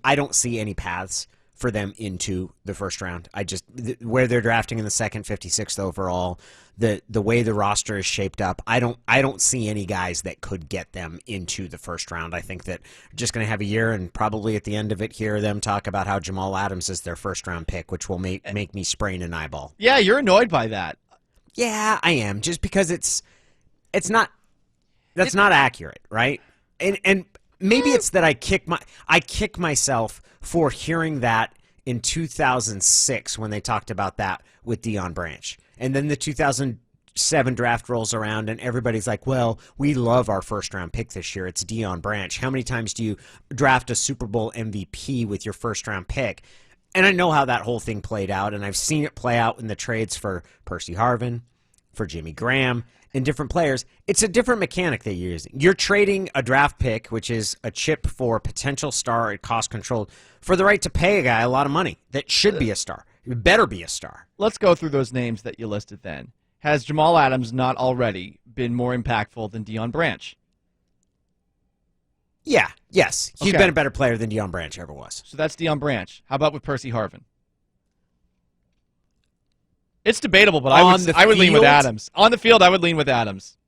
I don't see any paths for them into the first round. Where they're drafting in the second, 56th overall, the way the roster is shaped up, I don't see any guys that could get them into the first round. I think that we're just going to have a year, and probably at the end of it hear them talk about how Jamal Adams is their first round pick, which will make me sprain an eyeball. Yeah, you're annoyed by that. Yeah, I am, just because it's not accurate, right? And maybe it's that I kick myself for hearing that in 2006 when they talked about that with Deion Branch. And then the 2007 draft rolls around and everybody's like, well, we love our first round pick this year. It's Deion Branch. How many times do you draft a Super Bowl MVP with your first round pick? And I know how that whole thing played out, and I've seen it play out in the trades for Percy Harvin, for Jimmy Graham, and different players. It's a different mechanic that you're using. You're trading a draft pick, which is a chip for a potential star at cost control, for the right to pay a guy a lot of money that should be a star. It better be a star. Let's go through those names that you listed then. Has Jamal Adams not already been more impactful than Deion Branch? Yeah, yes. He's been a better player than Deion Branch ever was. So that's Deion Branch. How about with Percy Harvin? It's debatable, but I would lean with Adams. On the field, I would lean with Adams.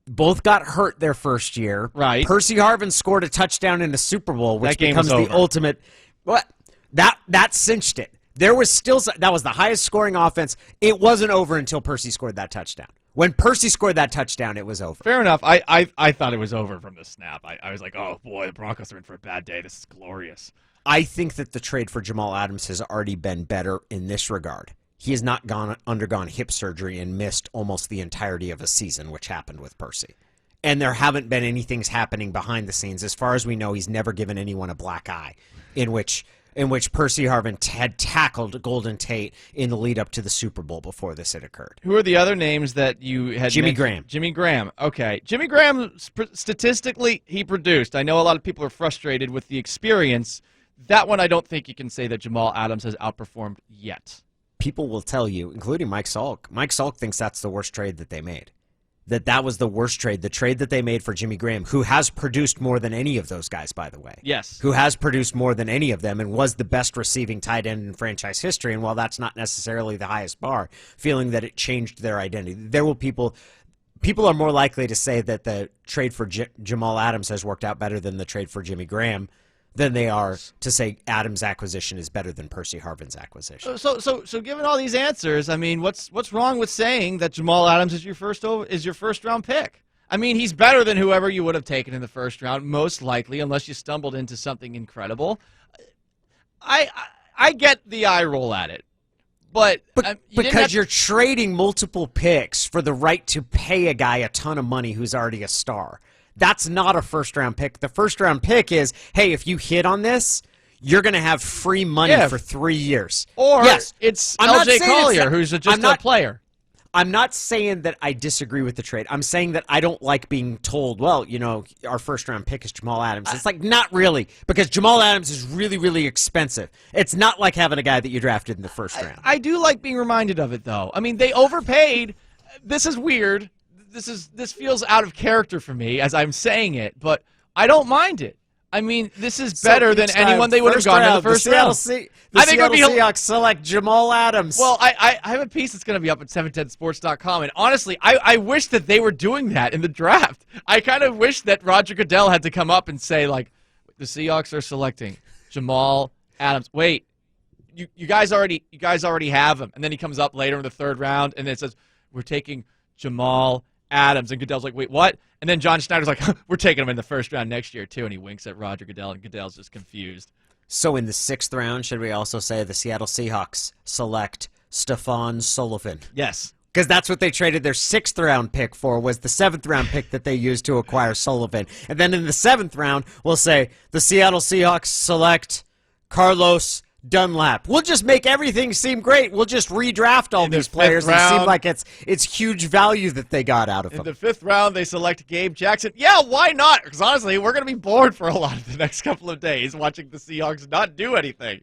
Both got hurt their first year. Right. Percy Harvin scored a touchdown in the Super Bowl, which becomes the over. ultimate. What? That cinched it. There was still that was the highest scoring offense. It wasn't over until Percy scored that touchdown. When Percy scored that touchdown, it was over. Fair enough. I thought it was over from the snap. I was like, oh boy, the Broncos are in for a bad day. This is glorious. I think that the trade for Jamal Adams has already been better in this regard. He has not undergone hip surgery and missed almost the entirety of a season, which happened with Percy. And there haven't been anything happening behind the scenes. As far as we know, he's never given anyone a black eye, in which Percy Harvin had tackled Golden Tate in the lead up to the Super Bowl before this had occurred. Who are the other names that you had Jimmy mentioned? Graham. Jimmy Graham. Okay. Jimmy Graham, statistically, he produced. I know a lot of people are frustrated with the experience. That one, I don't think you can say that Jamal Adams has outperformed yet. People will tell you, including Mike Salk. Mike Salk thinks that's the worst trade that they made. That was the worst trade. The trade that they made for Jimmy Graham, who has produced more than any of those guys, by the way. Yes. Who has produced more than any of them and was the best receiving tight end in franchise history. And while that's not necessarily the highest bar, feeling that it changed their identity. There will people are more likely to say that the trade for Jamal Adams has worked out better than the trade for Jimmy Graham than they are to say Adams' acquisition is better than Percy Harvin's acquisition. So given all these answers, I mean, what's wrong with saying that Jamal Adams is your first round pick? I mean, he's better than whoever you would have taken in the first round, most likely, unless you stumbled into something incredible. I get the eye roll at it, but because you're trading multiple picks for the right to pay a guy a ton of money who's already a star. That's not a first-round pick. The first-round pick is, hey, if you hit on this, you're going to have free money for 3 years. Or yes, it's L.J. Collier, who's just a player. I'm not saying that I disagree with the trade. I'm saying that I don't like being told, well, our first-round pick is Jamal Adams. It's like, not really, because Jamal Adams is really, really expensive. It's not like having a guy that you drafted in the first round. I do like being reminded of it, though. I mean, they overpaid. This is weird. This feels out of character for me as I'm saying it, but I don't mind it. I mean, this is better than anyone they would have gone in the first round. The Seattle Seahawks select Jamal Adams. Well, I have a piece that's going to be up at 710sports.com, and honestly, I wish that they were doing that in the draft. I kind of wish that Roger Goodell had to come up and say, like, the Seahawks are selecting Jamal Adams. Wait, you guys already have him, and then he comes up later in the third round, and then it says, we're taking Jamal Adams, and Goodell's like, wait, what? And then John Schneider's like, we're taking him in the first round next year, too, and he winks at Roger Goodell, and Goodell's just confused. So in the 6th round, should we also say the Seattle Seahawks select Stephon Sullivan? Yes. Because that's what they traded their 6th round pick for, was the 7th round pick that they used to acquire Sullivan. And then in the 7th round, we'll say the Seattle Seahawks select Carlos Dunlap. We'll just make everything seem great. We'll just redraft all these players and seem like it's huge value that they got out of them. In the 5th round, they select Gabe Jackson. Yeah, why not? Because honestly, we're going to be bored for a lot of the next couple of days watching the Seahawks not do anything.